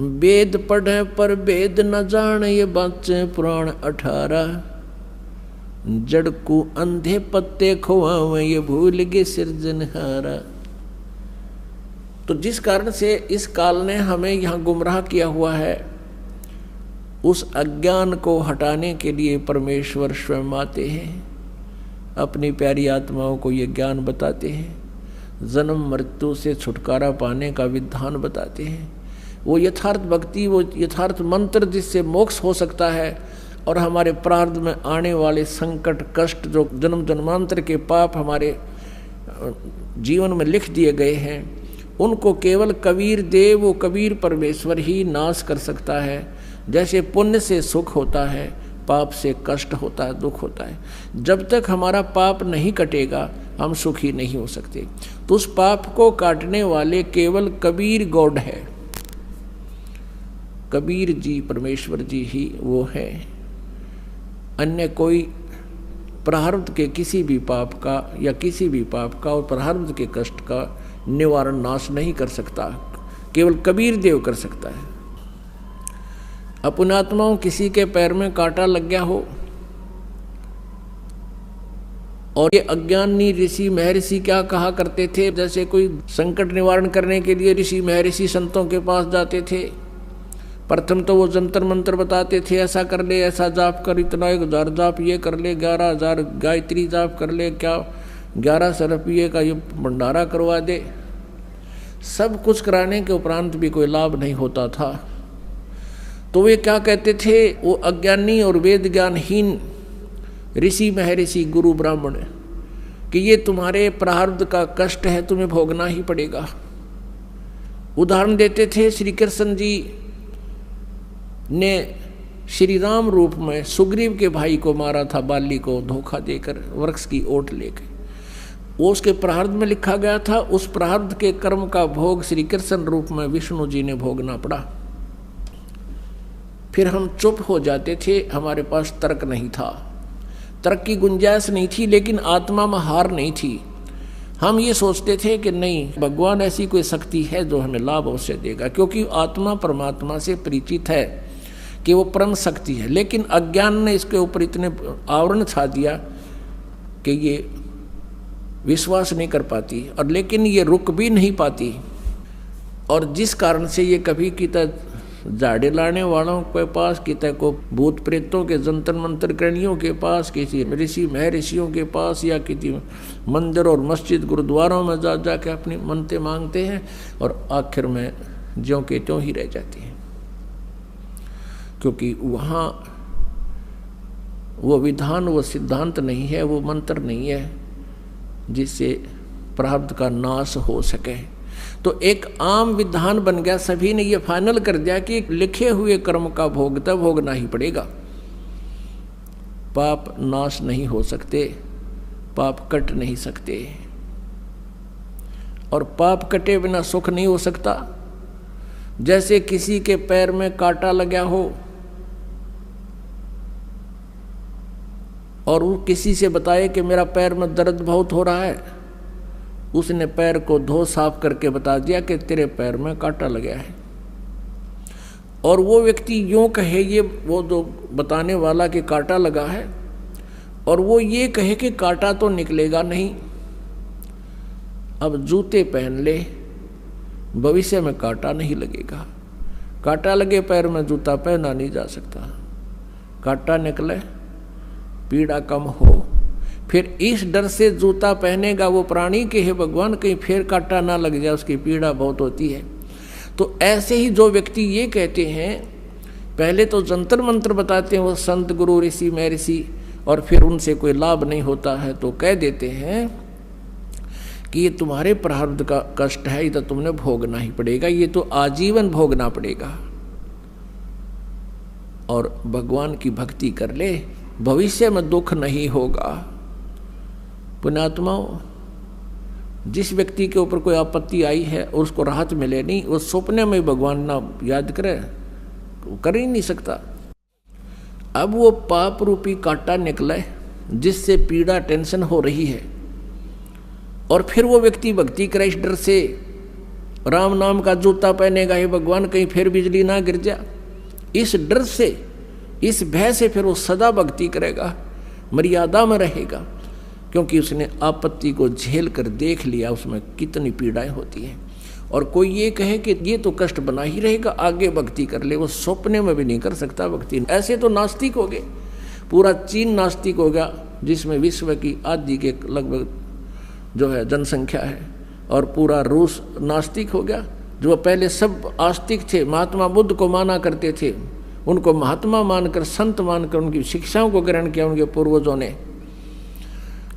वेद पढ़े पर वेद न जान, ये बाचे पुराण 18। जड़ को अंधे पत्ते खुआवे, ये भूल गए सिरजनहारा। तो जिस कारण से इस काल ने हमें यहाँ गुमराह किया हुआ है, उस अज्ञान को हटाने के लिए परमेश्वर स्वयं आते हैं, अपनी प्यारी आत्माओं को ये ज्ञान बताते हैं, जन्म मृत्यु से छुटकारा पाने का विधान बताते हैं। वो यथार्थ भक्ति, वो यथार्थ मंत्र जिससे मोक्ष हो सकता है और हमारे प्रारब्ध में आने वाले संकट कष्ट, जो जन्म जन्मांतर के पाप हमारे जीवन में लिख दिए गए हैं, उनको केवल कबीर देव, वो कबीर परमेश्वर ही नाश कर सकता है। जैसे पुण्य से सुख होता है, पाप से कष्ट होता है, दुख होता है। जब तक हमारा पाप नहीं कटेगा हम सुखी नहीं हो सकते। तो उस पाप को काटने वाले केवल कबीर गॉड है, कबीर जी परमेश्वर जी ही वो है। अन्य कोई प्रारब्ध के किसी भी पाप का या किसी भी पाप का और प्रारब्ध के कष्ट का निवारण नाश नहीं कर सकता, केवल कबीर देव कर सकता है। अपुणात्माओं, किसी के पैर में कांटा लग गया हो और ये अज्ञानी ऋषि महर्षि क्या कहा करते थे, जैसे कोई संकट निवारण करने के लिए ऋषि महर्षि संतों के पास जाते थे। प्रथम तो वो जंतर मंत्र बताते थे, ऐसा कर ले, ऐसा जाप कर, इतना 1000 जाप ये कर ले, 11,000 गायत्री जाप कर ले, क्या 1100 रुपये का ये भंडारा करवा दे। सब कुछ कराने के उपरांत भी कोई लाभ नहीं होता था। तो वे क्या कहते थे, वो अज्ञानी और वेद ज्ञानहीन ऋषि महर्षि गुरु ब्राह्मण, कि ये तुम्हारे प्रारब्ध का कष्ट है, तुम्हें भोगना ही पड़ेगा। उदाहरण देते थे, श्री कृष्ण जी ने श्री राम रूप में सुग्रीव के भाई को मारा था, बाली को धोखा देकर वृक्ष की ओट लेकर। वो उसके प्रारब्ध में लिखा गया था। उस प्रारब्ध के कर्म का भोग श्री कृष्ण रूप में विष्णु जी ने भोगना पड़ा। फिर हम चुप हो जाते थे, हमारे पास तर्क नहीं था, तर्क की गुंजाइश नहीं थी, लेकिन आत्मा में हार नहीं थी। हम ये सोचते थे कि नहीं, भगवान ऐसी कोई शक्ति है जो हमें लाभ अवश्य देगा, क्योंकि आत्मा परमात्मा से परिचित है कि वो परम शक्ति है। लेकिन अज्ञान ने इसके ऊपर इतने आवरण छा दिया कि ये विश्वास नहीं कर पाती, और लेकिन ये रुक भी नहीं पाती। और जिस कारण से ये कभी किता झाड़े लाने वालों के पास, किता को भूत प्रेतों के जंतर मंत्र करणियों के पास, किसी ऋषि महर्षियों के पास, या किसी मंदिर और मस्जिद गुरुद्वारों में जा जाके अपनी मन्नतें मांगते हैं, और आखिर में ज्यों के त्यों ही रह जाती हैं। क्योंकि वहाँ वो विधान, वो सिद्धांत नहीं है, वो मंत्र नहीं है जिससे प्रारब्ध का नाश हो सके। तो एक आम विधान बन गया, सभी ने ये फाइनल कर दिया कि लिखे हुए कर्म का भोग तब भोगना ही पड़ेगा। पाप नाश नहीं हो सकते, पाप कट नहीं सकते, और पाप कटे बिना सुख नहीं हो सकता। जैसे किसी के पैर में कांटा लगा हो और वो किसी से बताए कि मेरा पैर में दर्द बहुत हो रहा है, उसने पैर को धो साफ करके बता दिया कि तेरे पैर में कांटा लगा है, और वो व्यक्ति यूँ कहे, ये वो जो बताने वाला कि कांटा लगा है, और वो ये कहे कि कांटा तो निकलेगा नहीं, अब जूते पहन ले, भविष्य में कांटा नहीं लगेगा। कांटा लगे पैर में जूता पहना नहीं जा सकता, कांटा निकले पीड़ा कम हो। फिर इस डर से जूता पहनेगा वो प्राणी के हे भगवान कहीं फिर कांटा ना लग जाए, उसकी पीड़ा बहुत होती है। तो ऐसे ही जो व्यक्ति ये कहते हैं, पहले तो जंतर मंत्र बताते हैं वो संत गुरु ऋषि महर्षि, और फिर उनसे कोई लाभ नहीं होता है तो कह देते हैं कि ये तुम्हारे प्रारब्ध का कष्ट है, ये तो तुमने भोगना ही पड़ेगा, ये तो आजीवन भोगना पड़ेगा, और भगवान की भक्ति कर ले, भविष्य में दुख नहीं होगा। पुण्यात्माओं, जिस व्यक्ति के ऊपर कोई आपत्ति आई है और उसको राहत मिले नहीं, वो सपने में भगवान ना याद करे, वो कर ही नहीं सकता। अब वो पाप रूपी कांटा निकले जिससे पीड़ा टेंशन हो रही है, और फिर वो व्यक्ति भक्ति करे इस डर से राम नाम का जूता पहनेगा, हे भगवान कहीं फिर बिजली ना गिर जा। इस डर से, इस भय से फिर वो सदा भक्ति करेगा, मर्यादा में रहेगा, क्योंकि उसने आपत्ति को झेल कर देख लिया उसमें कितनी पीड़ाएं होती हैं। और कोई ये कहे कि ये तो कष्ट बना ही रहेगा, आगे भक्ति कर ले, वो सपने में भी नहीं कर सकता भक्ति। ऐसे तो नास्तिक हो गए, पूरा चीन नास्तिक हो गया, जिसमें विश्व की आधी के लगभग जो है जनसंख्या है, और पूरा रूस नास्तिक हो गया। जो पहले सब आस्तिक थे, महात्मा बुद्ध को माना करते थे, उनको महात्मा मानकर, संत मानकर उनकी शिक्षाओं को ग्रहण किया उनके पूर्वजों ने,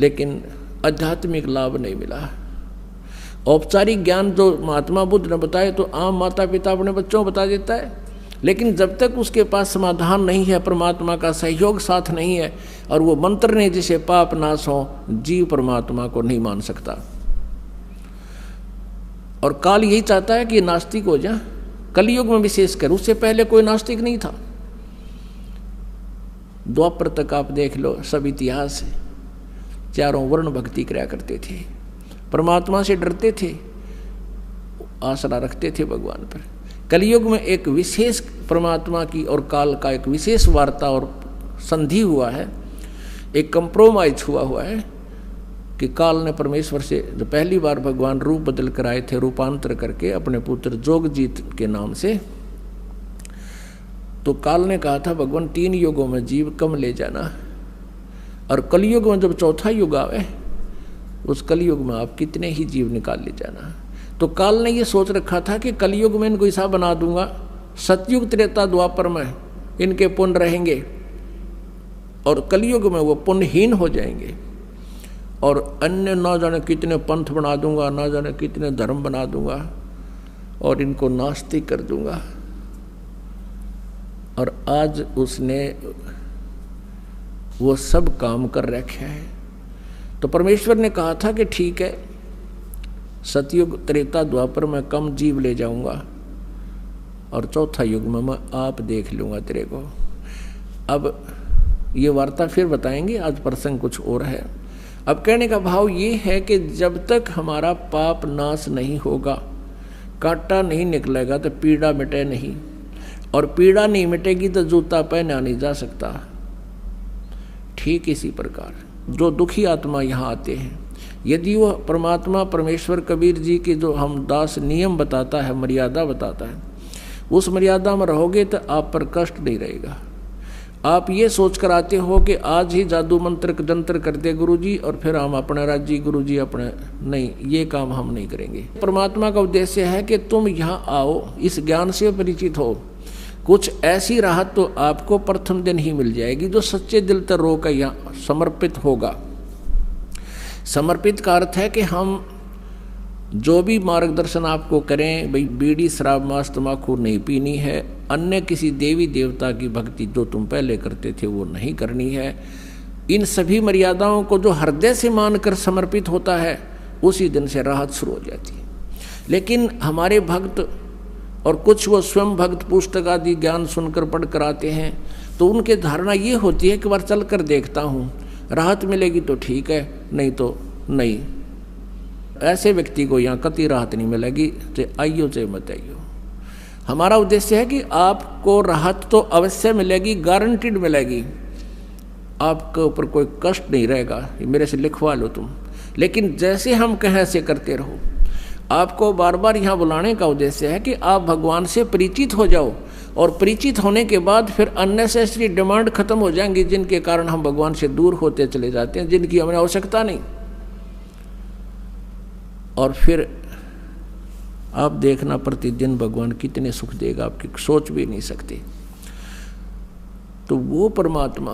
लेकिन आध्यात्मिक लाभ नहीं मिला। औपचारिक ज्ञान जो महात्मा बुद्ध ने बताए तो आम माता पिता अपने बच्चों को बता देता है, लेकिन जब तक उसके पास समाधान नहीं है, परमात्मा का सहयोग साथ नहीं है, और वो मंत्र नहीं जिसे पाप नाश हो, जीव परमात्मा को नहीं मान सकता। और काल यही चाहता है कि नास्तिक हो जाए, कलयुग में विशेषकर, उससे पहले कोई नास्तिक नहीं था। द्वापर तक आप देख लो, सब इतिहास है, चारों वर्ण भक्ति किया करते थे, परमात्मा से डरते थे, आसरा रखते थे भगवान पर। कलयुग में एक विशेष परमात्मा की और काल का एक विशेष वार्ता और संधि हुआ है, एक कंप्रोमाइज हुआ है कि काल ने परमेश्वर से जो पहली बार भगवान रूप बदल कर आए थे, रूपांतर करके अपने पुत्र जोगजीत के नाम से, तो काल ने कहा था भगवान 3 युगों में जीव कम ले जाना, और कलयुग में जब चौथा युग आवे उस कलयुग में आप कितने ही जीव निकाल ले जाना। तो काल ने ये सोच रखा था कि कलयुग में इनको ऐसा बना दूंगा, सतयुग त्रेता द्वापर में इनके पुण्य रहेंगे, और कलयुग में वो पुण्यहीन हो जाएंगे, और अन्य ना जाने कितने पंथ बना दूंगा, ना जाने कितने धर्म बना दूंगा, और इनको नास्तिक कर दूंगा। और आज उसने वो सब काम कर रखे हैं। तो परमेश्वर ने कहा था कि ठीक है, सतयुग त्रेता द्वापर में कम जीव ले जाऊंगा, और चौथा युग में मैं आप देख लूंगा तेरे को। अब ये वार्ता फिर बताएंगे, आज प्रसंग कुछ और है। अब कहने का भाव ये है कि जब तक हमारा पाप नाश नहीं होगा, कांटा नहीं निकलेगा, तो पीड़ा मिटे नहीं, और पीड़ा नहीं मिटेगी तो जूता पहना नहीं जा सकता। ठीक इसी प्रकार जो दुखी आत्मा यहाँ आते हैं, यदि वह परमात्मा परमेश्वर कबीर जी के जो हम दास नियम बताता है, मर्यादा बताता है, उस मर्यादा में रहोगे तो आप पर कष्ट नहीं रहेगा। आप ये सोच कर आते हो कि आज ही जादू मंत्र जंत्र कर दे गुरुजी और फिर हम अपना राज्य गुरुजी अपने, नहीं, ये काम हम नहीं करेंगे। परमात्मा का उद्देश्य है कि तुम यहाँ आओ, इस ज्ञान से परिचित हो, कुछ ऐसी राहत तो आपको प्रथम दिन ही मिल जाएगी जो सच्चे दिल तक रोकर यहाँ समर्पित होगा। समर्पित का अर्थ है कि हम जो भी मार्गदर्शन आपको करें, भाई बीड़ी शराब मांस तम्बाकू नहीं पीनी है, अन्य किसी देवी देवता की भक्ति जो तुम पहले करते थे वो नहीं करनी है, इन सभी मर्यादाओं को जो हृदय से मानकर समर्पित होता है, उसी दिन से राहत शुरू हो जाती है। लेकिन हमारे भक्त और कुछ वो स्वयं भक्त पुस्तक आदि ज्ञान सुनकर पढ़ कर आते हैं, तो उनके धारणा ये होती है कि बार चल कर देखता हूँ, राहत मिलेगी तो ठीक है, नहीं तो नहीं। ऐसे व्यक्ति को यहाँ कतई राहत नहीं मिलेगी, चाहे आइयो चाहे मत आइयो। हमारा उद्देश्य है कि आपको राहत तो अवश्य मिलेगी, गारंटीड मिलेगी, आपके ऊपर कोई कष्ट नहीं रहेगा, मेरे से लिखवा लो तुम। लेकिन जैसे हम कहें ऐसे करते रहो। आपको बार बार यहाँ बुलाने का उद्देश्य है कि आप भगवान से परिचित हो जाओ, और परिचित होने के बाद फिर अननेसेसरी डिमांड खत्म हो जाएंगी, जिनके कारण हम भगवान से दूर होते चले जाते हैं, जिनकी हमें आवश्यकता नहीं। और फिर आप देखना प्रतिदिन भगवान कितने सुख देगा, आपकी सोच भी नहीं सकते। तो वो परमात्मा